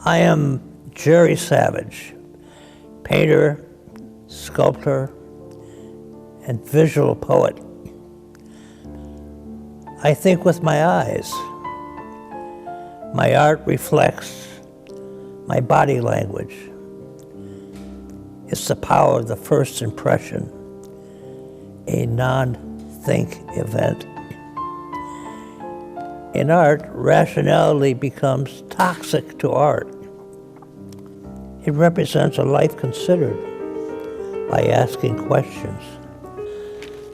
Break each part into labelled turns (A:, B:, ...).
A: I am Jerry Savage, painter, sculptor, and visual poet. I think with my eyes. My art reflects my body language. It's the power of the first impression, a non-think event. In art, rationality becomes toxic to art. It represents a life considered by asking questions.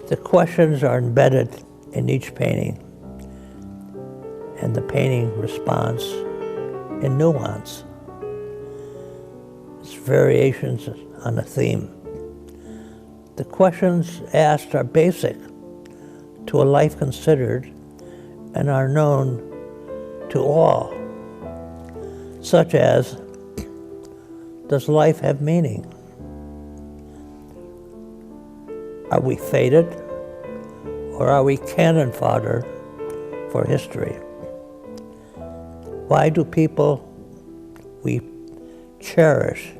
A: The questions are embedded in each painting, and the painting responds in nuance. It's variations on a theme. The questions asked are basic to a life considered and are known to all, such as, does life have meaning? Are we fated, or are we cannon fodder for history? Why do people we cherish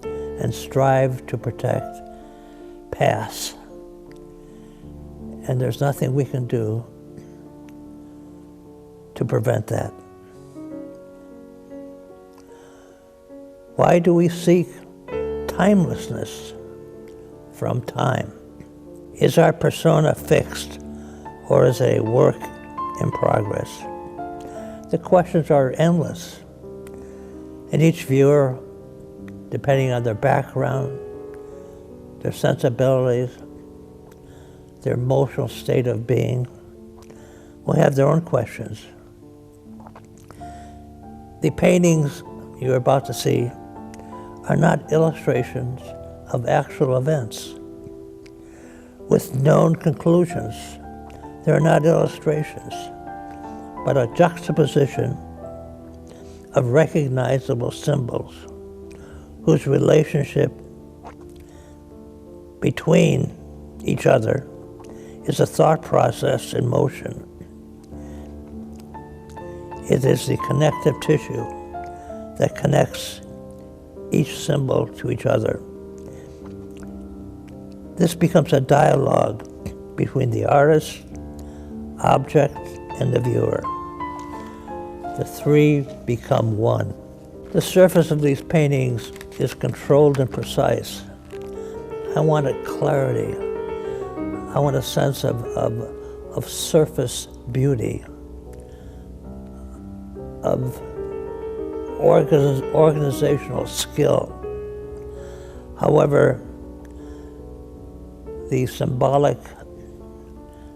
A: and strive to protect pass? And there's nothing we can do to prevent that. Why do we seek timelessness from time? Is our persona fixed, or is it a work in progress? The questions are endless, and each viewer, depending on their background, their sensibilities, their emotional state of being, will have their own questions. The paintings you're about to see are not illustrations of actual events with known conclusions. They're not illustrations, but a juxtaposition of recognizable symbols whose relationship between each other is a thought process in motion. It is the connective tissue that connects each symbol to each other. This becomes a dialogue between the artist, object, and the viewer. The three become one. The surface of these paintings is controlled and precise. I want a clarity. I want a sense of surface beauty, of organizational skill. However, the symbolic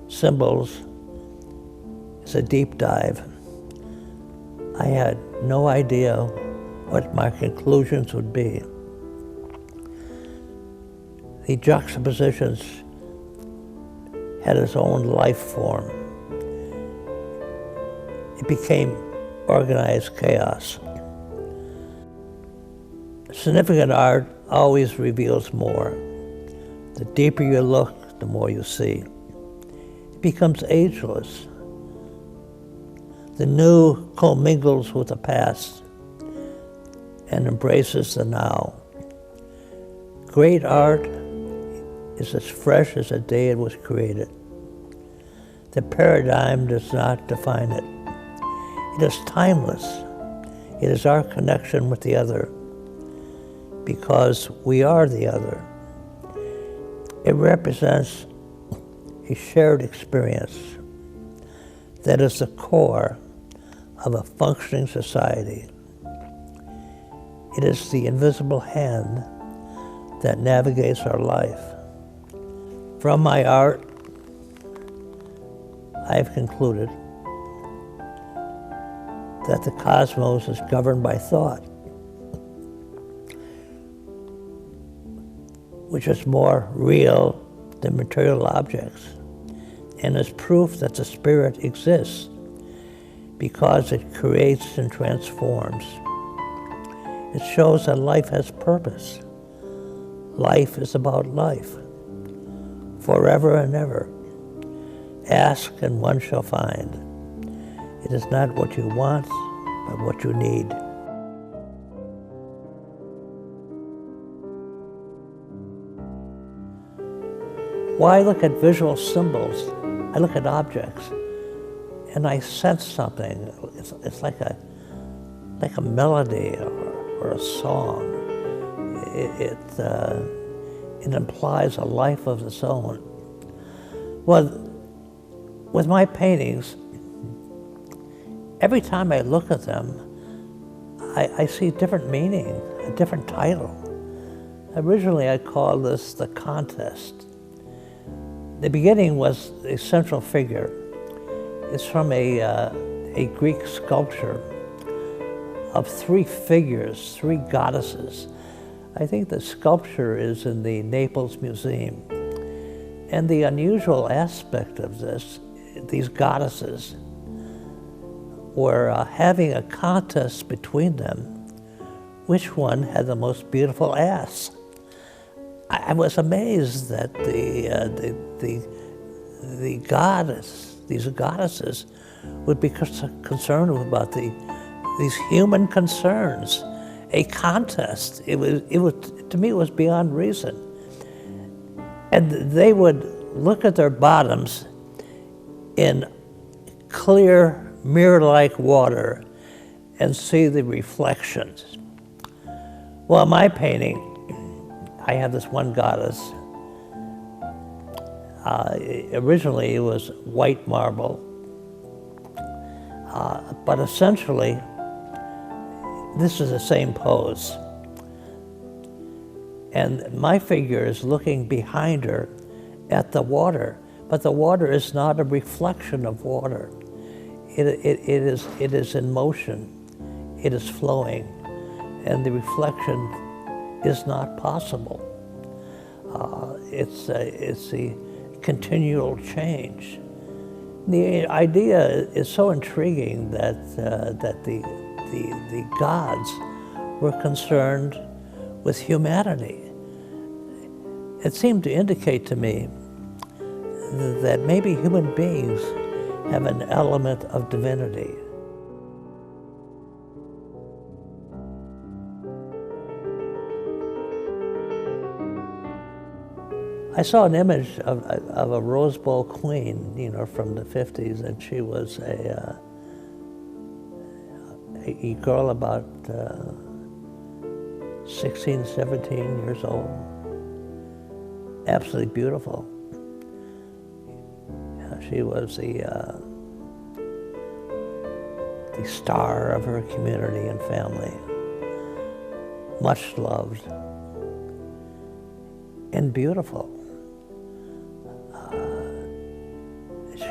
A: symbols is a deep dive. I had no idea what my conclusions would be. The juxtapositions had its own life form. It became organized chaos. Significant art always reveals more. The deeper you look, the more you see. It becomes ageless. The new commingles with the past and embraces the now. Great art is as fresh as the day it was created. The paradigm does not define it. It is timeless. It is our connection with the other, because we are the other. It represents a shared experience that is the core of a functioning society. It is the invisible hand that navigates our life. From my art, I've concluded that the cosmos is governed by thought, which is more real than material objects, and is proof that the spirit exists because it creates and transforms. It shows that life has purpose. Life is about life, forever and ever. Ask and one shall find. It is not what you want, but what you need. Well, I look at visual symbols. I look at objects, and I sense something. It's like a melody or a song. It implies a life of its own. Well, with my paintings, every time I look at them, I see different meaning, a different title. Originally, I called this The Contest. The beginning was a central figure. It's from a Greek sculpture of three figures, three goddesses. I think the sculpture is in the Naples Museum. And the unusual aspect of this, these goddesses, were having a contest between them, which one had the most beautiful ass. I was amazed that these goddesses would be concerned about these human concerns. A contest. It was to me, it was beyond reason. And they would look at their bottoms in clear, mirror-like water and see the reflections. Well, my painting, I have this one goddess. Originally, it was white marble, but essentially, this is the same pose. And my figure is looking behind her at the water, but the water is not a reflection of water. It is in motion, it is flowing, and the reflection is not possible. It's the continual change. The idea is so intriguing that the gods were concerned with humanity. It seemed to indicate to me that maybe human beings have an element of divinity. I saw an image of a Rose Bowl queen, you know, from the 50s, and she was a girl about 16, 17 years old. Absolutely beautiful. She was the star of her community and family, much loved and beautiful.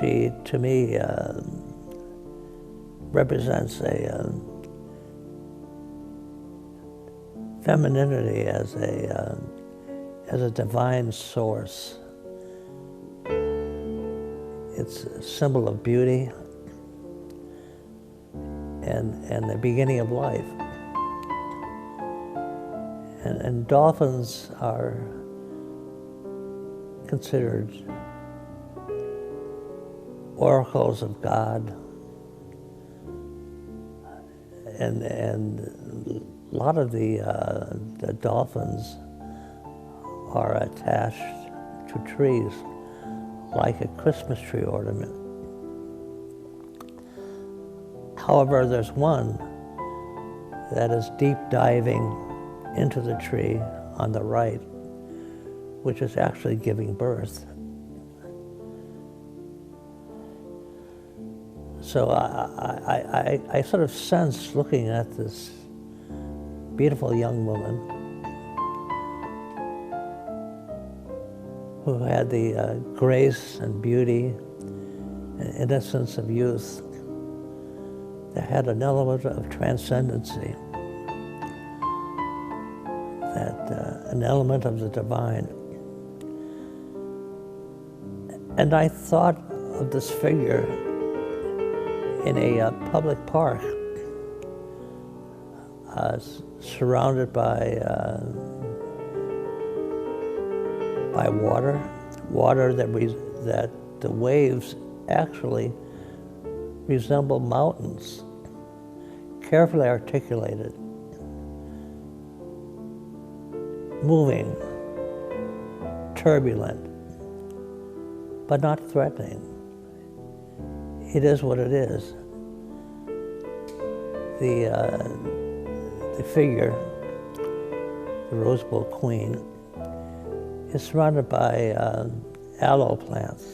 A: She, to me, represents a femininity as a divine source. It's a symbol of beauty and the beginning of life. And dolphins are considered oracles of God, and a lot of the dolphins are attached to trees, like a Christmas tree ornament. However, there's one that is deep diving into the tree on the right, which is actually giving birth. So I sort of sense, looking at this beautiful young woman who had the grace and beauty and innocence of youth, that had an element of transcendency, an element of the divine. And I thought of this figure in a public park, surrounded by water that the waves actually resemble mountains, carefully articulated, moving, turbulent, but not threatening. It is what it is. The figure, the Rose Bowl Queen, is surrounded by aloe plants.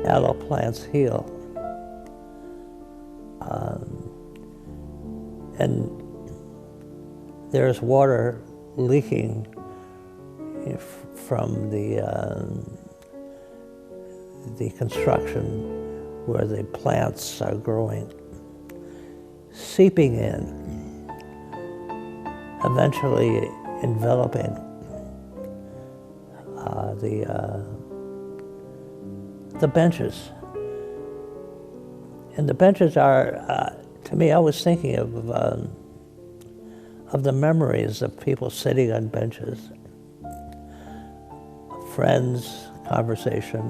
A: Aloe plants heal. And there's water leaking from the construction where the plants are growing, seeping in, eventually enveloping the benches. And the benches are, to me, I was thinking of the memories of people sitting on benches. Friends, conversation,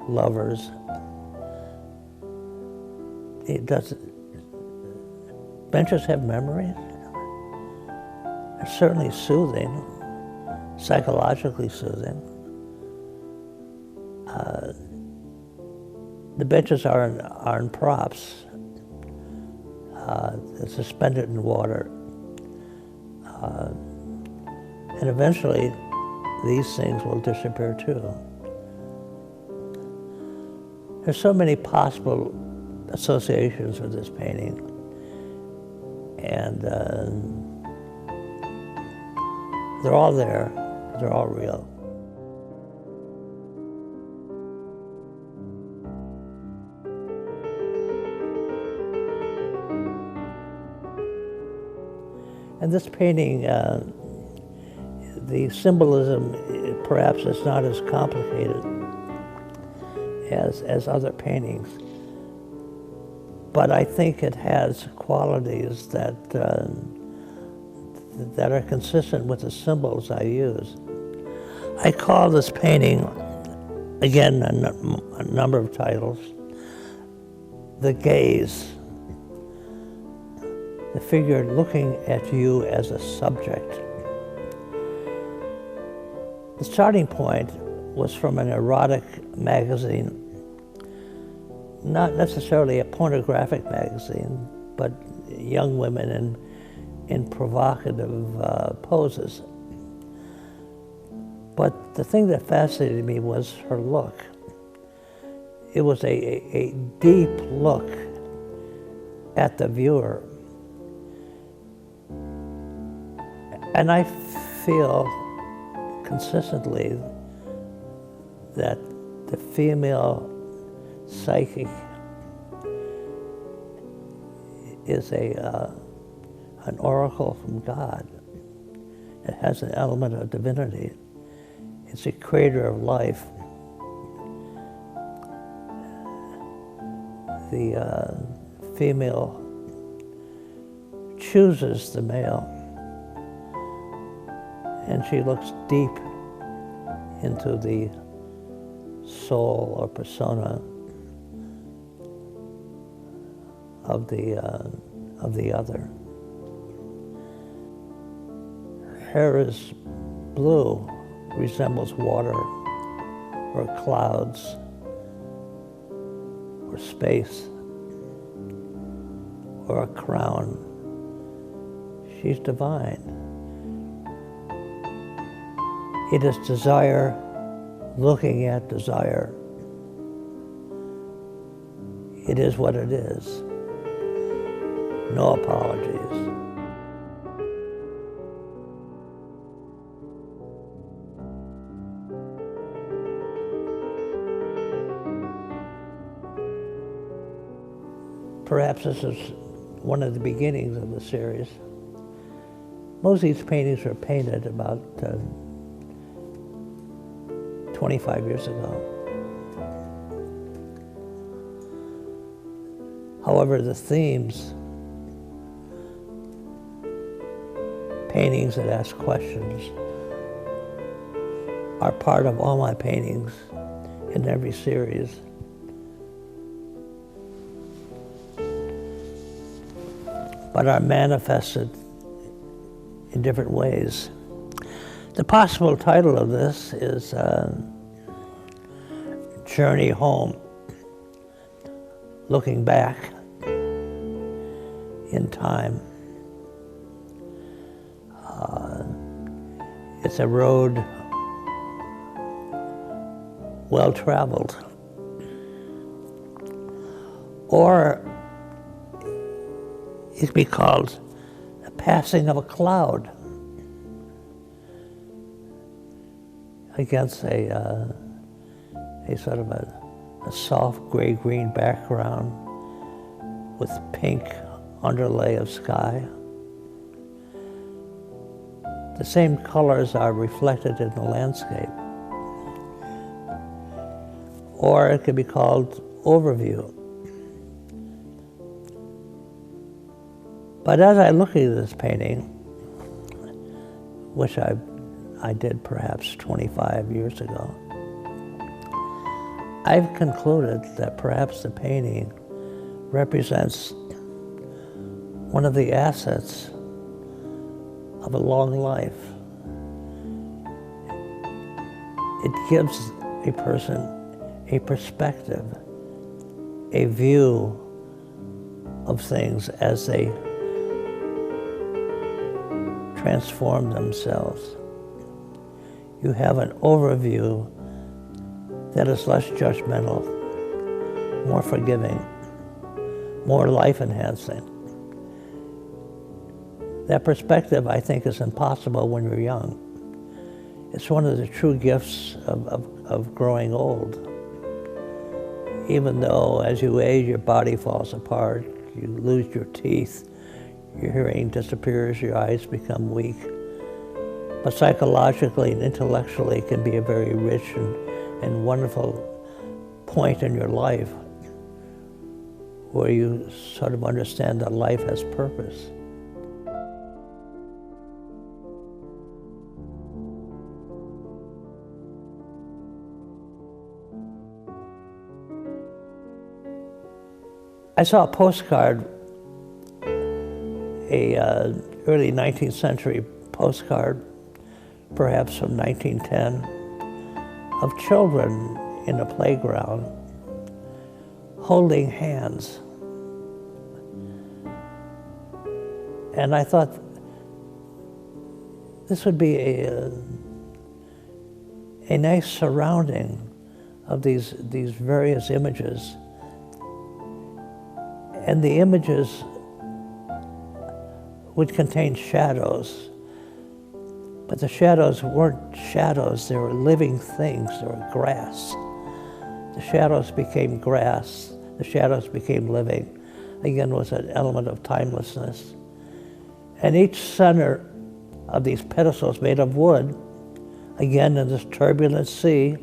A: lovers. Benches have memories? They're certainly soothing, psychologically soothing. The benches are in props. They're suspended in water. And eventually, these things will disappear too. There's so many possible associations with this painting. And they're all there, they're all real. And this painting, the symbolism perhaps is not as complicated as other paintings, but I think it has qualities that are consistent with the symbols I use. I call this painting, again, a number of titles, The Gaze. The figure looking at you as a subject. The starting point was from an erotic magazine, not necessarily a pornographic magazine, but young women in provocative poses. But the thing that fascinated me was her look. It was a deep look at the viewer. And I feel consistently that the female psyche is an oracle from God. It has an element of divinity. It's a creator of life. The female chooses the male, and she looks deep into the soul or persona of the other. Her hair is blue, resembles water or clouds or space or a crown. She's divine. It is desire looking at desire. It is what it is. No apologies. Perhaps this is one of the beginnings of the series. Most of these paintings were painted about 25 years ago. However, the themes, paintings that ask questions, are part of all my paintings in every series. But are manifested in different ways. The possible title of this is journey home, looking back in time. It's a road well traveled. Or it could be called the passing of a cloud against a sort of a soft gray-green background with pink underlay of sky. The same colors are reflected in the landscape. Or it could be called overview. But as I look at this painting, which I did perhaps 25 years ago, I've concluded that perhaps the painting represents one of the assets of a long life. It gives a person a perspective, a view of things as they transform themselves. You have an overview that is less judgmental, more forgiving, more life-enhancing. That perspective, I think, is impossible when you're young. It's one of the true gifts of growing old. Even though as you age, your body falls apart, you lose your teeth, your hearing disappears, your eyes become weak. But psychologically and intellectually it can be a very rich and wonderful point in your life where you sort of understand that life has purpose. I saw a postcard, early 19th century postcard, perhaps from 1910, of children in a playground holding hands. And I thought this would be a nice surrounding of these various images. And the images would contain shadows, but the shadows weren't shadows, they were living things, they were grass. The shadows became grass, the shadows became living. Again, was an element of timelessness. And each center of these pedestals made of wood, again in this turbulent sea,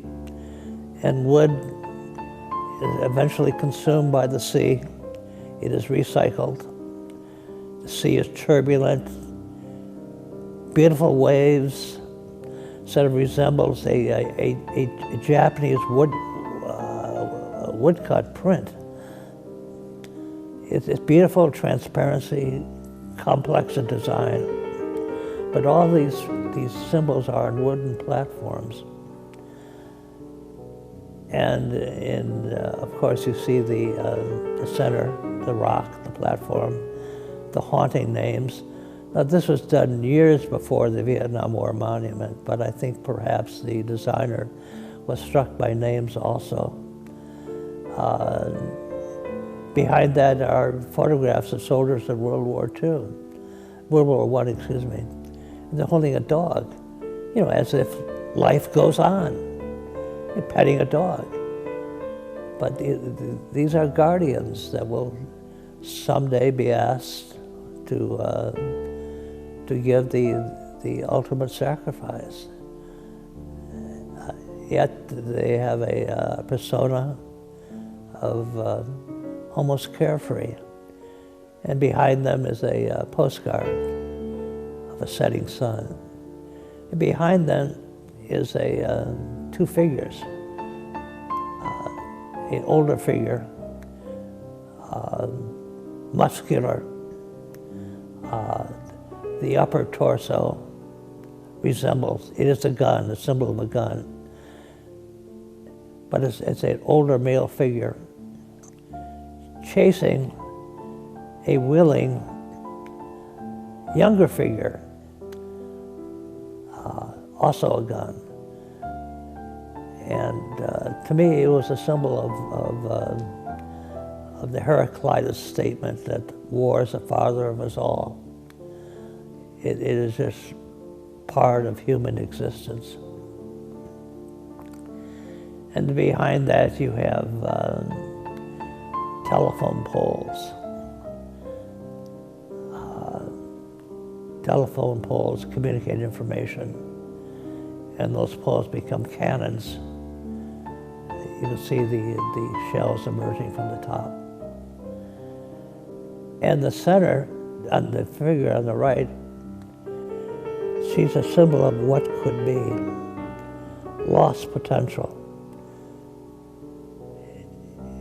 A: and wood is eventually consumed by the sea. It is recycled. The sea is turbulent. Beautiful waves. Sort of resembles a Japanese woodcut print. It's beautiful transparency, complex in design. But all these symbols are on wooden platforms. And of course, you see the center, the rock, the platform, the haunting names. Now, this was done years before the Vietnam War monument, but I think perhaps the designer was struck by names also. Behind that are photographs of soldiers of World War I, excuse me. And they're holding a dog, as if life goes on. You're petting a dog. But these are guardians that will someday be asked to give the ultimate sacrifice. Yet they have a persona of almost carefree. And behind them is a postcard of a setting sun. And behind them is two figures. An older figure, muscular. The upper torso resembles, it is a gun, a symbol of a gun. but it's an older male figure chasing a willing younger figure, also a gun. And to me, it was a symbol of the Heraclitus statement that war is the father of us all. It is just part of human existence. And behind that, you have telephone poles. Telephone poles communicate information, and those poles become cannons. You can see the shells emerging from the top. And the center, on the figure on the right, she's a symbol of what could be, lost potential.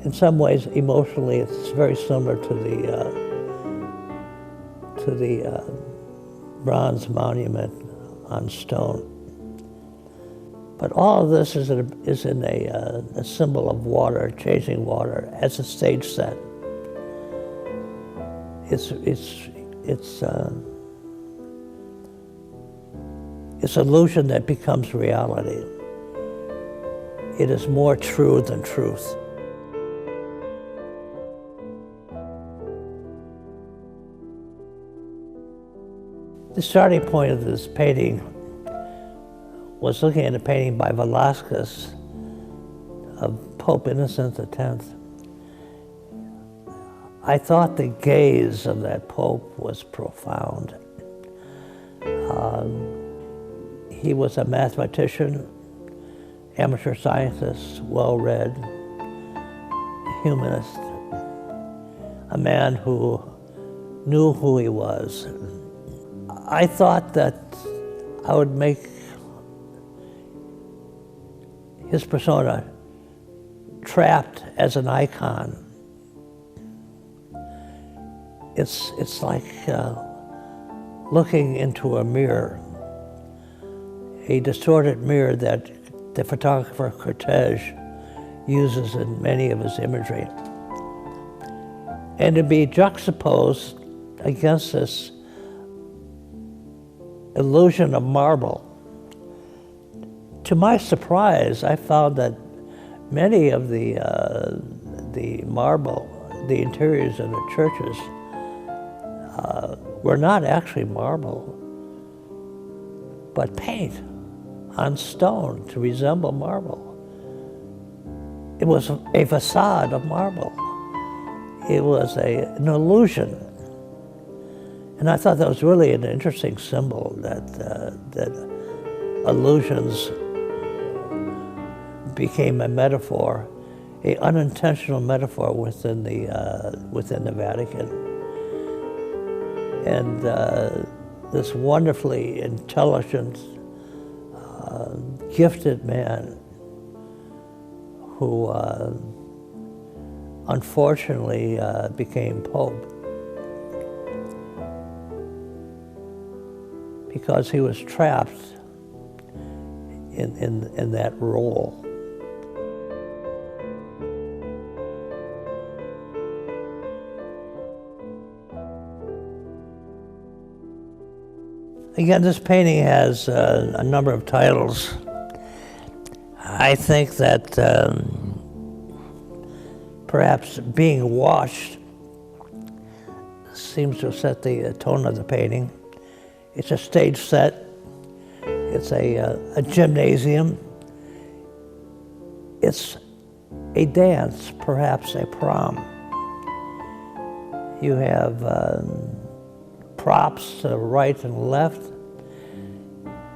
A: In some ways, emotionally, it's very similar to the bronze monument on stone. But all of this is in a symbol of water, chasing water, as a stage set. It's illusion that becomes reality. It is more true than truth. The starting point of this painting was looking at a painting by Velázquez of Pope Innocent X. I thought the gaze of that Pope was profound. He was a mathematician, amateur scientist, well-read, humanist, a man who knew who he was. I thought that I would make his persona trapped as an icon. It's like looking into a mirror, a distorted mirror that the photographer Cortege uses in many of his imagery. And to be juxtaposed against this illusion of marble. To my surprise, I found that many of the marble, the interiors of the churches, were not actually marble, but paint on stone to resemble marble. It was a facade of marble. It was an illusion. And I thought that was really an interesting symbol, that illusions became a metaphor, an unintentional metaphor within the Vatican. And this wonderfully intelligent, gifted man who unfortunately became Pope because he was trapped in that role. Again, this painting has a number of titles. I think that perhaps being washed seems to set the tone of the painting. It's a stage set. It's a gymnasium. It's a dance, perhaps a prom. You have props to the right and left,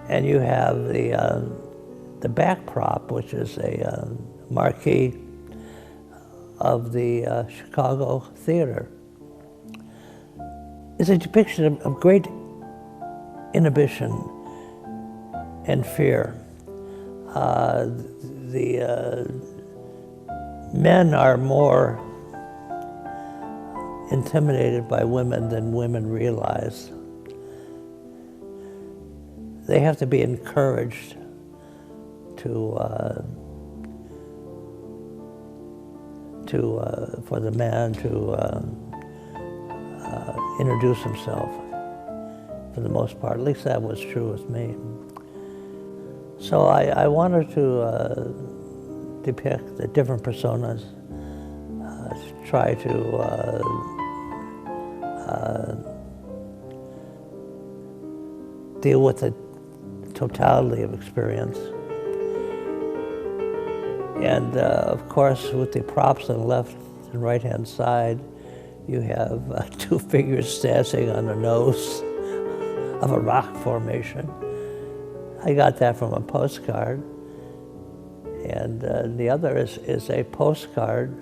A: and you have the back prop, which is a marquee of the Chicago Theater. It's a depiction of great inhibition and fear. The men are more intimidated by women than women realize. They have to be encouraged to for the man to introduce himself, for the most part. At least that was true with me. So I wanted to depict the different personas, try to deal with the totality of experience. And of course, with the props on the left and right-hand side, you have two figures dancing on the nose of a rock formation. I got that from a postcard. And the other is a postcard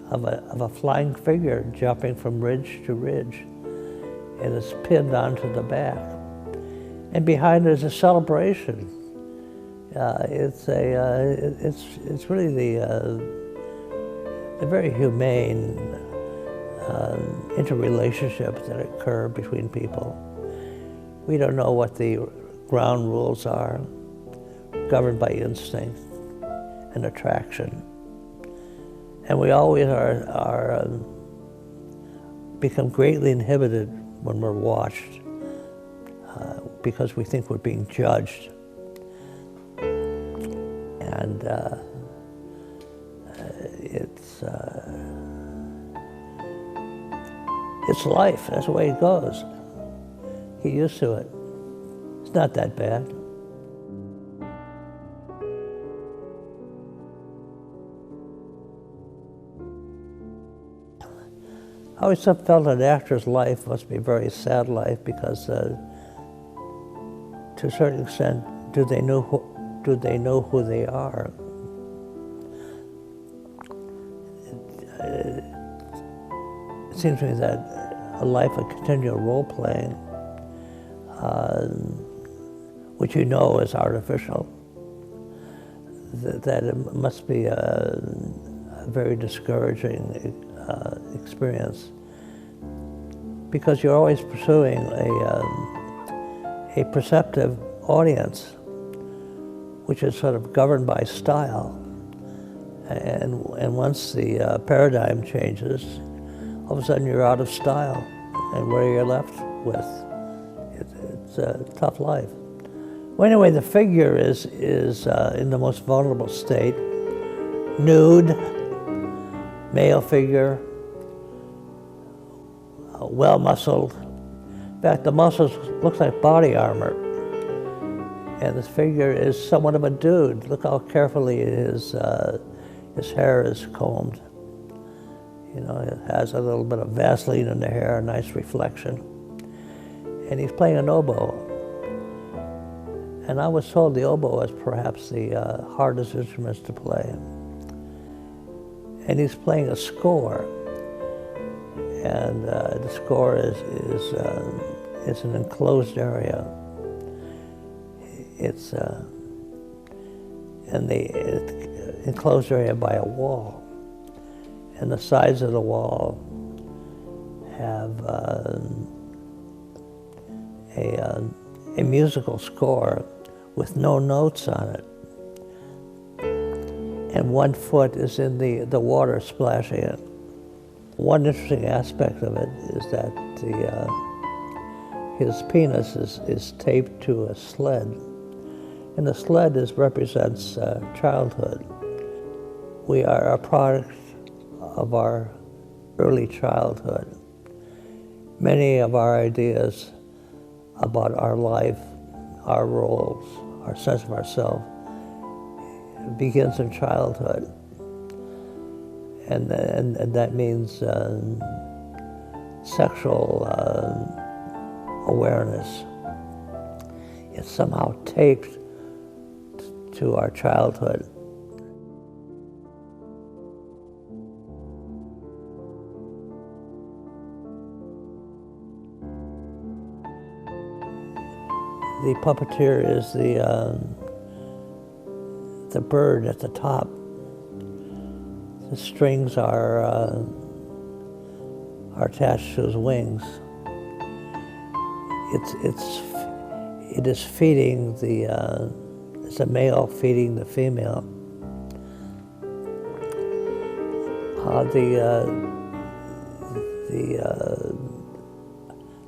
A: of a flying figure jumping from ridge to ridge. And it's pinned onto the back. And behind it is a celebration. It's really the very humane interrelationships that occur between people. We don't know what the ground rules are, governed by instinct and attraction. And we always are become greatly inhibited when we're watched because we think we're being judged. And it's life, that's the way it goes. Get used to it. It's not that bad. I always felt an actor's life must be a very sad life because to a certain extent, do they know who they are? It seems to me that a life of continual role-playing, which you know is artificial, that it must be a very discouraging experience, because you're always pursuing a perceptive audience, which is sort of governed by style. And once the paradigm changes, all of a sudden you're out of style, and where you're left with, it's a tough life. Well, anyway, the figure is in the most vulnerable state, nude, male figure, well-muscled. In fact, the muscles look like body armor. And this figure is somewhat of a dude. Look how carefully his hair is combed. You know, it has a little bit of Vaseline in the hair, a nice reflection. And he's playing an oboe. And I was told the oboe is perhaps the hardest instrument to play. And he's playing a score. And the score is an enclosed area. It's in the enclosed area by a wall. And the sides of the wall have a musical score with no notes on it. And one foot is in the water splashing it. One interesting aspect of it is that his penis is taped to a sled. And the sled represents childhood. We are a product of our early childhood. Many of our ideas about our life, our roles, our sense of ourselves begins in childhood. And that means sexual awareness. It's somehow taped to our childhood. The puppeteer is the bird at the top. The strings are attached to his wings. It is feeding it's a male feeding the female.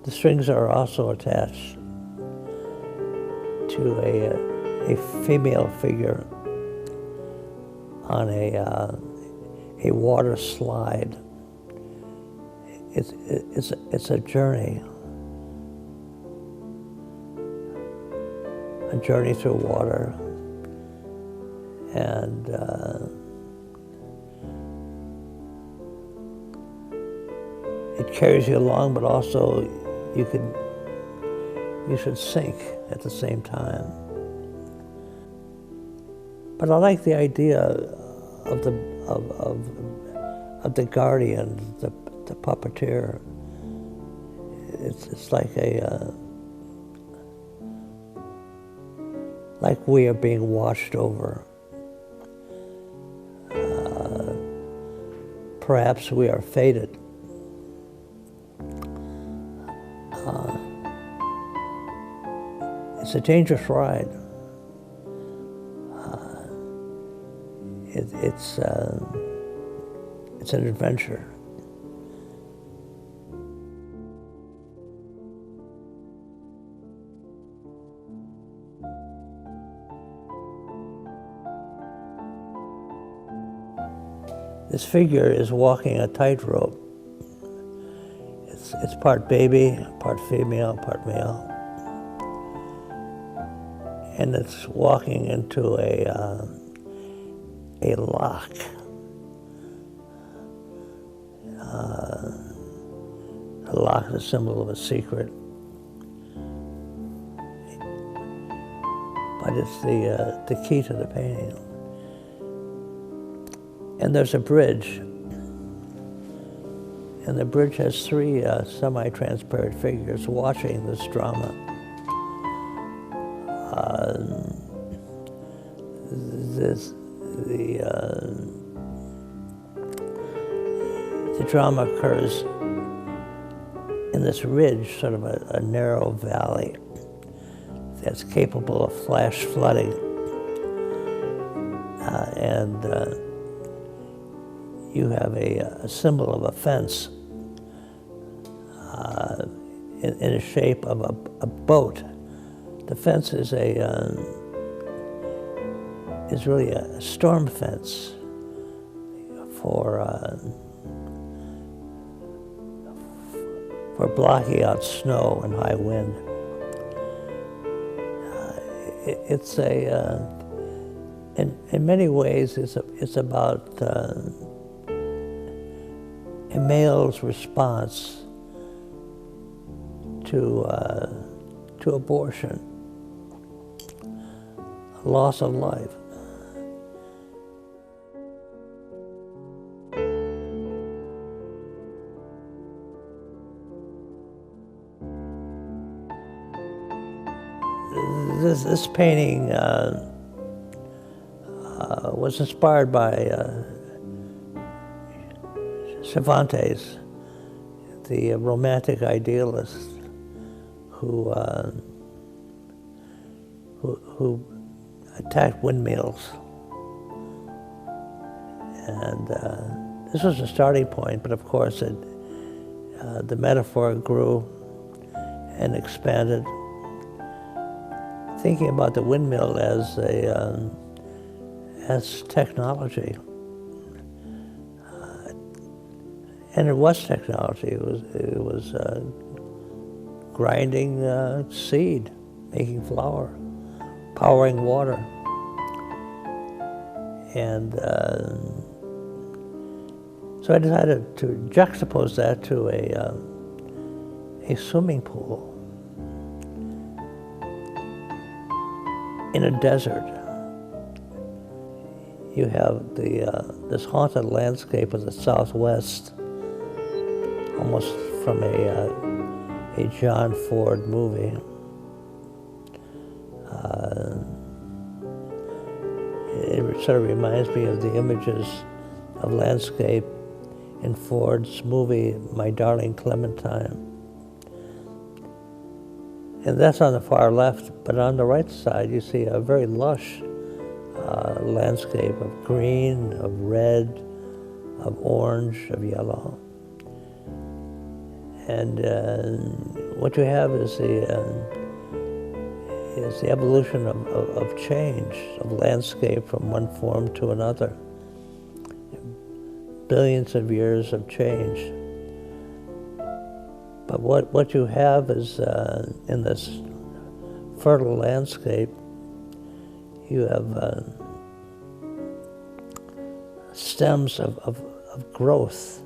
A: The strings are also attached to a female figure on a water slide. It's a journey through water, and it carries you along, but also you should sink at the same time. But I like the idea of the guardian, the puppeteer. It's like like we are being watched over. Perhaps we are fated. It's a dangerous ride. It's an adventure. This figure is walking a tightrope. It's part baby, part female, part male. And it's walking into a lock. A lock is a symbol of a secret. But it's the key to the painting. And there's a bridge. And the bridge has three semi-transparent figures watching this drama. The drama occurs in this ridge, sort of a narrow valley that's capable of flash flooding. And you have a symbol of a fence in the shape of a boat. The fence is really a storm fence for blocking out snow and high wind. It's in many ways it's about a male's response to abortion, a loss of life. This painting was inspired by Cervantes, the romantic idealist who attacked windmills. And this was a starting point, but of course the metaphor grew and expanded, thinking about the windmill as technology. And it was technology. It was grinding seed, making flour, powering water. And so I decided to juxtapose that to a swimming pool in a desert. You have this haunted landscape of the Southwest, almost from a John Ford movie. It sort of reminds me of the images of landscape in Ford's movie, My Darling Clementine. And that's on the far left, but on the right side you see a very lush landscape of green, of red, of orange, of yellow. And what you have is the evolution of change, of landscape from one form to another. Billions of years of change. But what you have is, in this fertile landscape, you have stems of growth,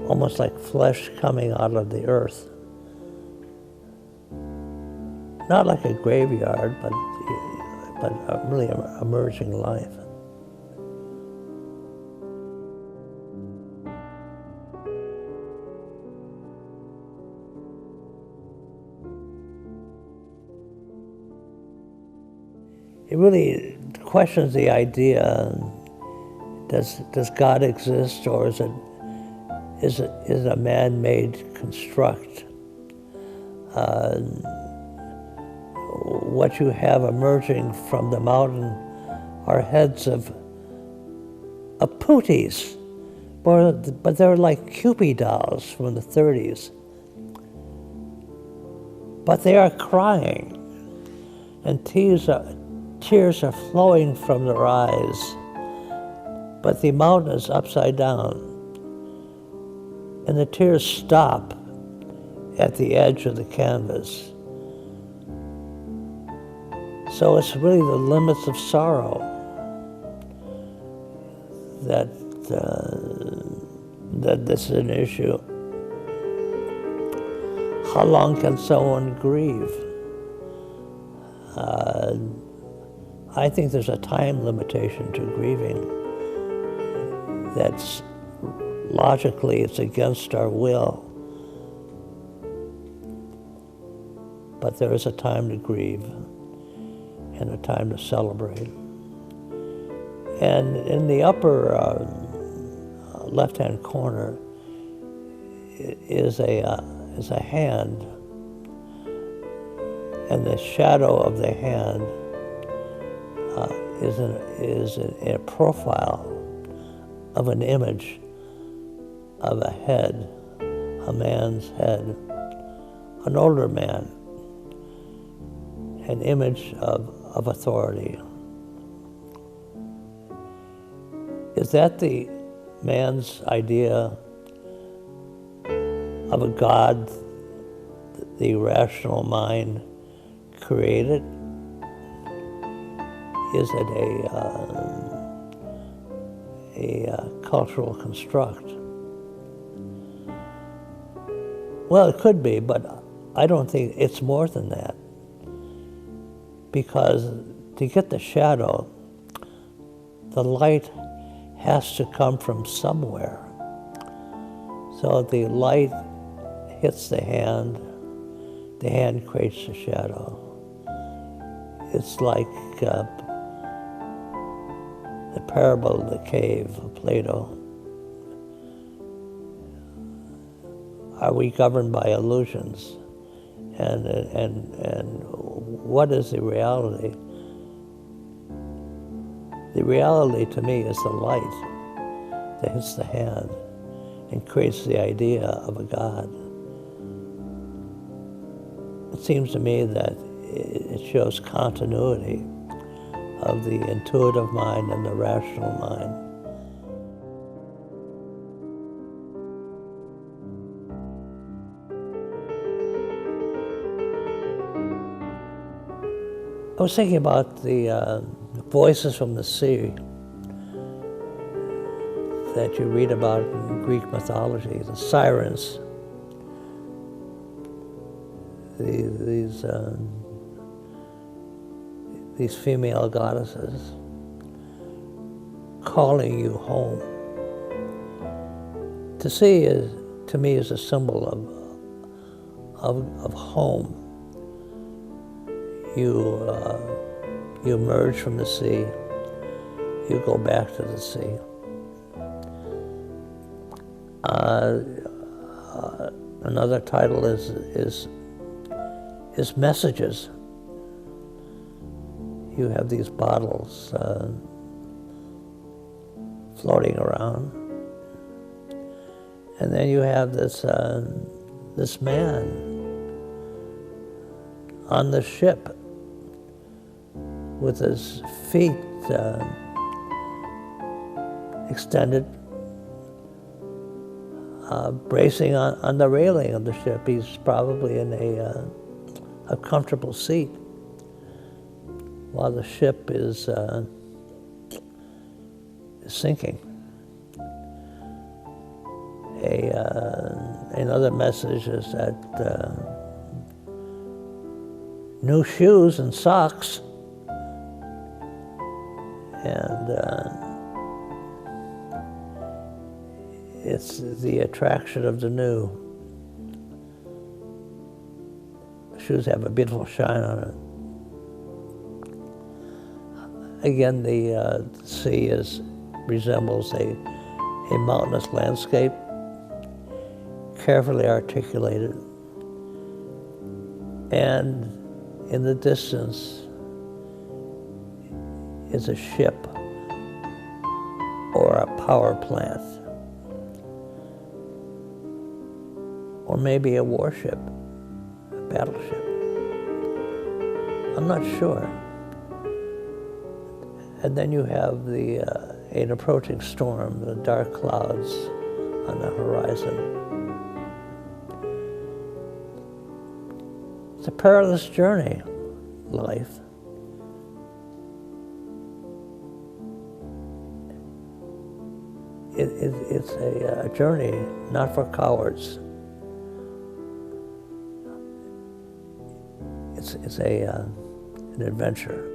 A: almost like flesh coming out of the earth. Not like a graveyard, but really emerging life. It really questions the idea: does God exist, or is it a man-made construct? What you have emerging from the mountain are heads of pooties, but they're like Cupid dolls from the 30s. But they are crying, and tears are flowing from their eyes. But the mountain is upside down, and the tears stop at the edge of the canvas. So it's really the limits of sorrow that this is an issue. How long can someone grieve? I think there's a time limitation to grieving. That's logically, it's against our will. But there is a time to grieve and a time to celebrate. And in the upper left-hand corner is a hand, and the shadow of the hand is in a profile of an image of a head, a man's head, an older man, an image of authority. Is that the man's idea of a God the rational mind created? Is it a cultural construct? Well, it could be, but I don't think it's more than that. Because to get the shadow, the light has to come from somewhere. So the light hits the hand creates the shadow. It's like the parable of the cave of Plato. Are we governed by illusions? And what is the reality? The reality to me is the light that hits the hand and creates the idea of a God. It seems to me that it shows continuity of the intuitive mind and the rational mind. I was thinking about the voices from the sea that you read about in Greek mythology, the sirens, these female goddesses calling you home. The sea is, to me, is a symbol of home. You emerge from the sea, you go back to the sea. Another title is messages. You have these bottles floating around. And then you have this man on the ship with his feet extended, bracing on the railing of the ship. He's probably in a comfortable seat while the ship is sinking. Another message is that new shoes and socks, and it's the attraction of the new. Shoes have a beautiful shine on it. Again, the sea resembles a mountainous landscape, carefully articulated, and in the distance is a ship or a power plant, or maybe a warship, a battleship. I'm not sure. And then you have an approaching storm, the dark clouds on the horizon. It's a perilous journey, life. It's a journey not for cowards. It's an adventure.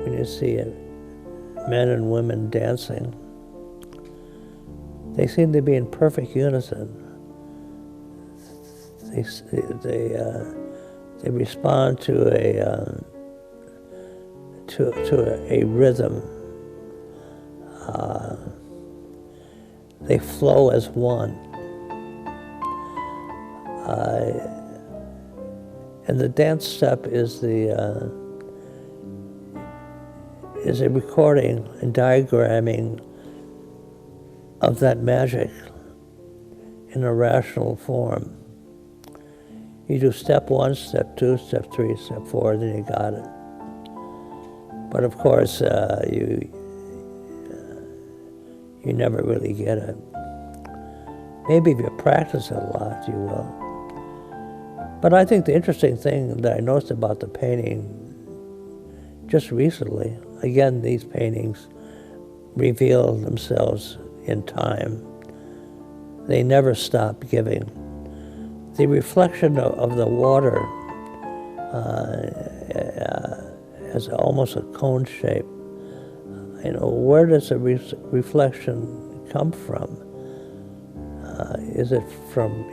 A: When you see men and women dancing, they seem to be in perfect unison. They respond to a rhythm. They flow as one. And the dance step is a recording and diagramming of that magic in a rational form. You do step 1, step 2, step 3, step 4, then you got it. But of course, you never really get it. Maybe if you practice it a lot, you will. But I think the interesting thing that I noticed about the painting just recently, again, these paintings reveal themselves in time. They never stop giving. The reflection of the water has almost a cone shape. Where does the reflection come from? Is it from,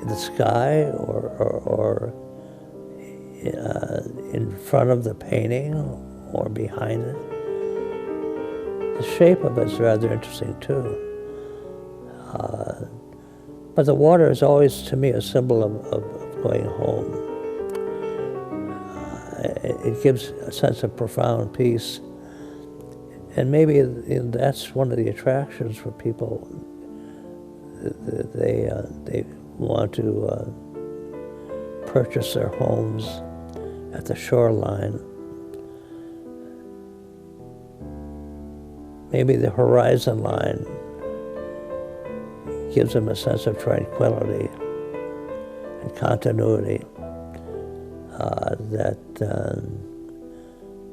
A: the sky or in front of the painting or behind it? The shape of it's rather interesting too. But the water is always, to me, a symbol of going home. It gives a sense of profound peace. And maybe that's one of the attractions for people. They want to purchase their homes at the shoreline. Maybe the horizon line gives them a sense of tranquility and continuity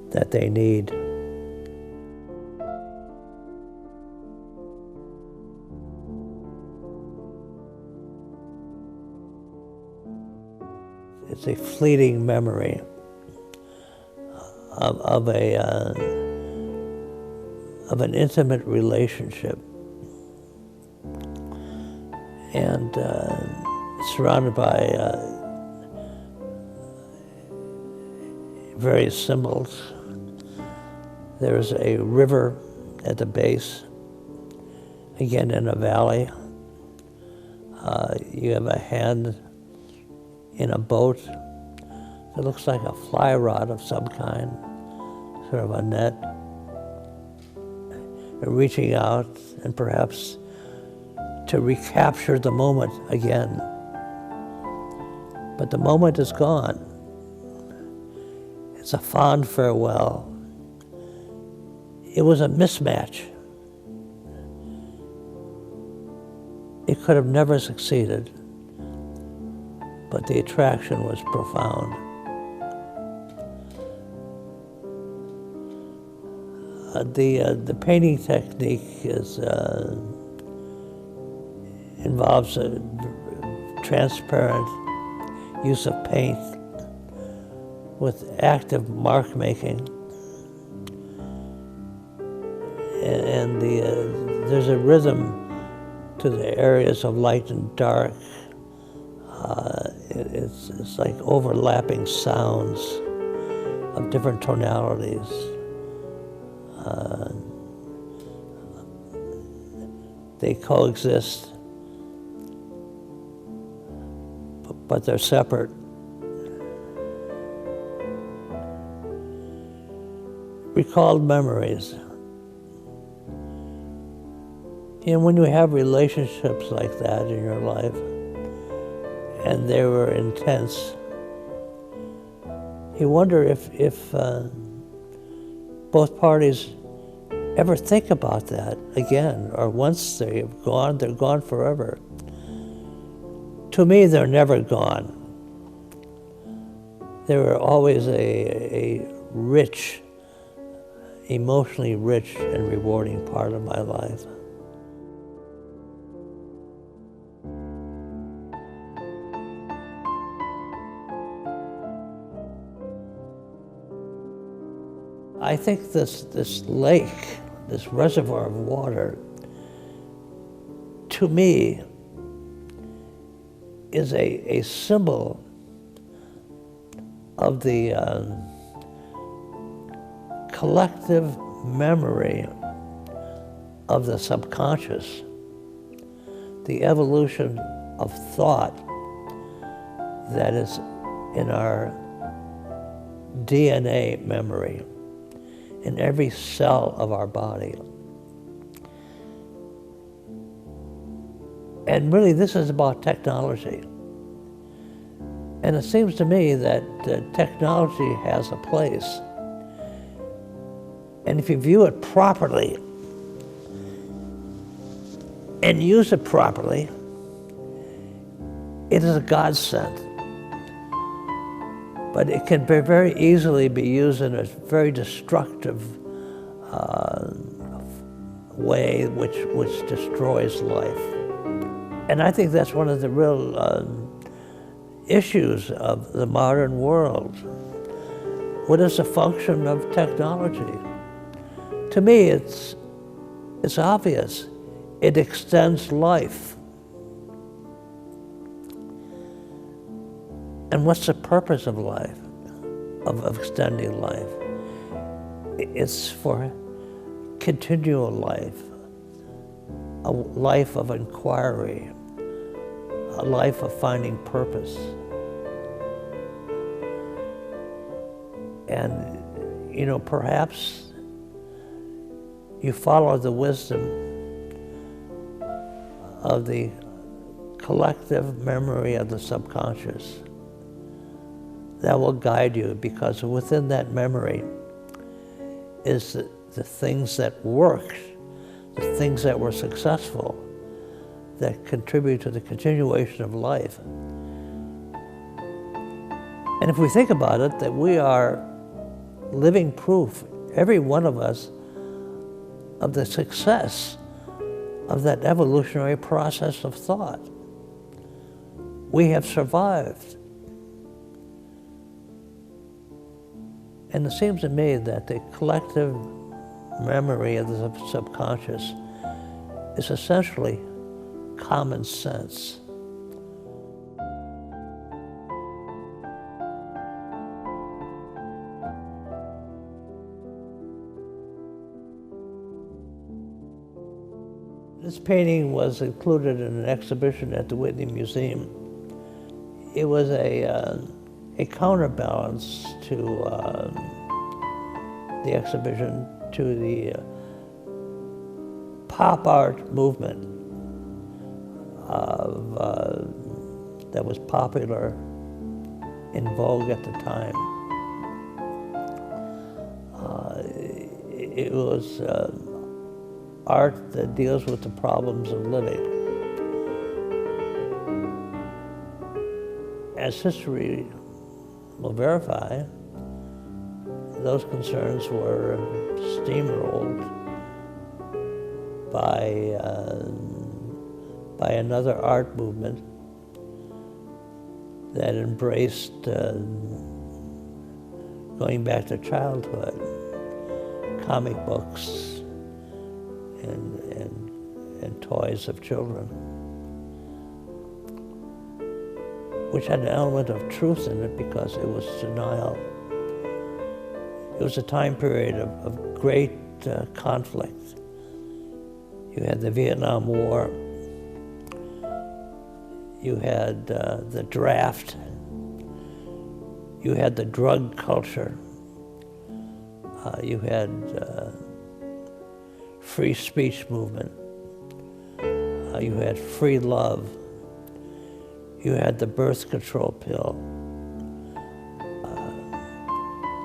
A: that they need. It's a fleeting memory of an intimate relationship, and surrounded by various symbols. There's a river at the base, again in a valley, You have a hand in a boat that looks like a fly rod of some kind, sort of a net, reaching out and perhaps to recapture the moment again. But the moment is gone. It's a fond farewell. It was a mismatch. It could have never succeeded, but the attraction was profound. The painting technique involves a transparent use of paint with active mark making, and there's a rhythm to the areas of light and dark. It's like overlapping sounds of different tonalities. They coexist, but they're separate. Recalled memories. And when you have relationships like that in your life, and they were intense, you wonder if both parties ever think about that again, or once they're gone forever. To me, they're never gone. They were always a rich, emotionally rich and rewarding part of my life. I think this lake, this reservoir of water, to me, is a symbol of the collective memory of the subconscious, the evolution of thought that is in our DNA memory, in every cell of our body. And really, this is about technology. And it seems to me that technology has a place. And if you view it properly and use it properly, it is a godsend. But it can very easily be used in a very destructive way, which destroys life. And I think that's one of the real issues of the modern world. What is the function of technology? To me, it's obvious. It extends life. And what's the purpose of life, of extending life? It's for continual life, a life of inquiry, a life of finding purpose. And, you know, perhaps you follow the wisdom of the collective memory of the subconscious. That will guide you, because within that memory is the things that worked, the things that were successful, that contribute to the continuation of life. And if we think about it, that we are living proof, every one of us, of the success of that evolutionary process of thought. We have survived. And it seems to me that the collective memory of the subconscious is essentially common sense. This painting was included in an exhibition at the Whitney Museum. It was a counterbalance to the exhibition, to the pop art movement that was popular, in vogue at the time. It was art that deals with the problems of living. As history will verify, those concerns were steamrolled by another art movement that embraced going back to childhood, comic books, and toys of children, which had an element of truth in it because it was denial. It was a time period of great conflict. You had the Vietnam War, you had the draft, you had the drug culture, you had free speech movement, you had free love, you had the birth control pill,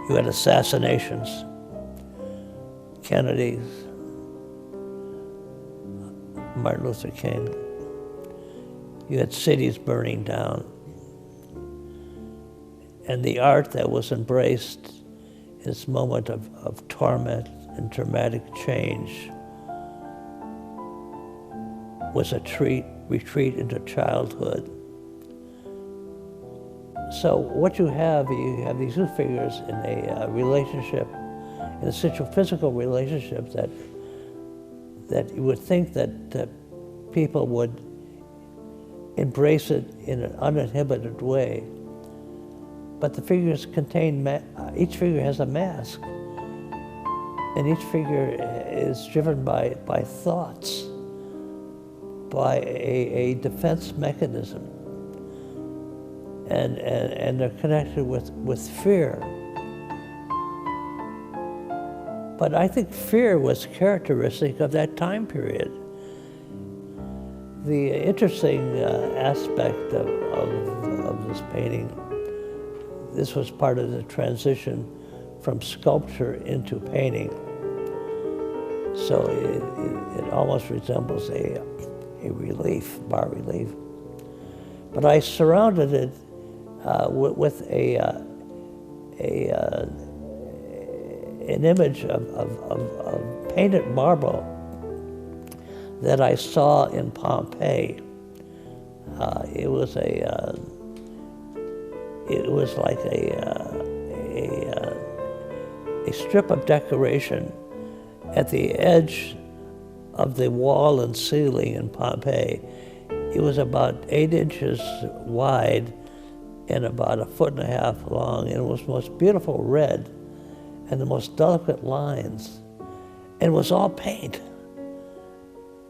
A: you had assassinations, Kennedy's, Martin Luther King. You had cities burning down. And the art that was embraced in this moment of torment and dramatic change was a retreat into childhood. So what you have these two figures in a relationship, in a physical relationship that you would think that people would embrace it in an uninhibited way. But the figures contain, each figure has a mask. And each figure is driven by thoughts, by a defense mechanism. And they're connected with fear. But I think fear was characteristic of that time period. The interesting aspect of this painting, this was part of the transition from sculpture into painting. So it almost resembles a relief, bas relief. But I surrounded it with an image of painted marble that I saw in Pompeii. It was like a strip of decoration at the edge of the wall and ceiling in Pompeii. It was about 8 inches wide and about 1.5 feet long, and it was the most beautiful red and the most delicate lines, and it was all paint.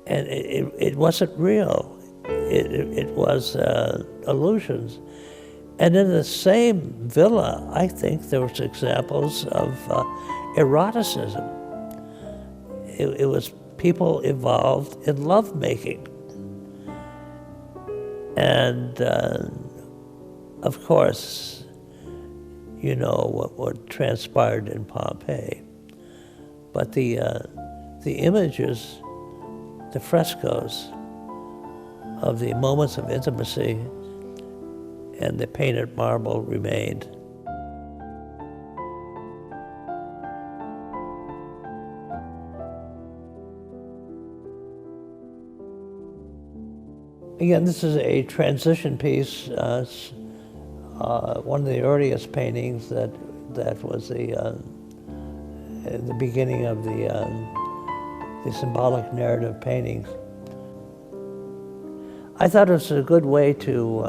A: And it wasn't real. It was illusions. And in the same villa, I think there was examples of eroticism. It was people involved in lovemaking. And of course, you know what transpired in Pompeii. But the images, the frescoes of the moments of intimacy and the painted marble remained. Again, this is a transition piece. One of the earliest paintings that was the beginning of the symbolic narrative paintings. I thought it was a good way to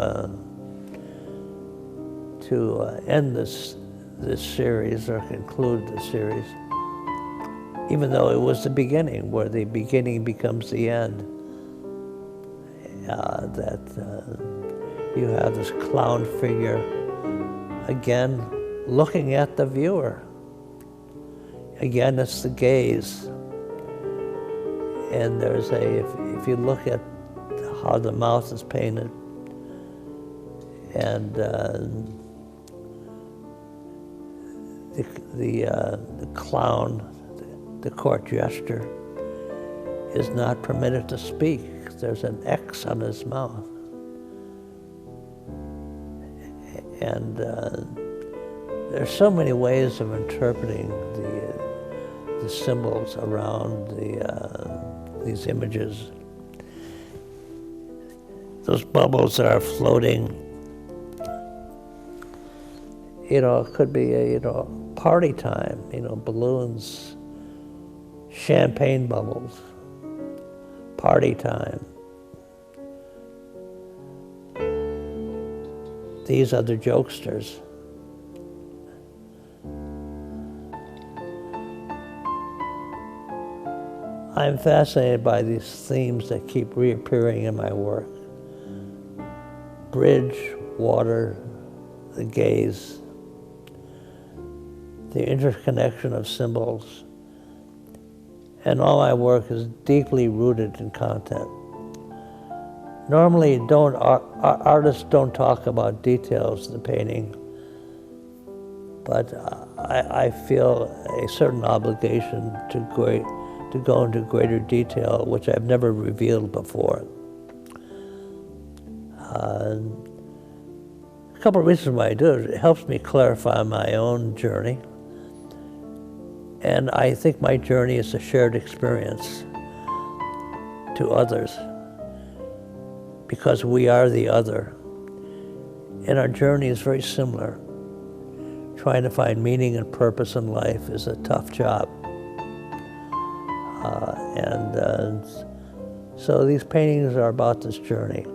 A: end this series or conclude the series even though it was the beginning, where the beginning becomes the end. You have this clown figure, again, looking at the viewer. Again, it's the gaze. And there's if you look at how the mouth is painted, and the clown, the court jester, is not permitted to speak. There's an X on his mouth. And there's so many ways of interpreting the symbols around these images. Those bubbles that are floating, it could be party time, balloons, champagne bubbles, party time. These are the jokesters. I'm fascinated by these themes that keep reappearing in my work. Bridge, water, the gaze, the interconnection of symbols, and all my work is deeply rooted in content. Normally, artists don't talk about details of the painting, but I feel a certain obligation to go into greater detail, which I've never revealed before. A couple of reasons why I do it. It helps me clarify my own journey, and I think my journey is a shared experience to others, because we are the other, and our journey is very similar. Trying to find meaning and purpose in life is a tough job. So these paintings are about this journey.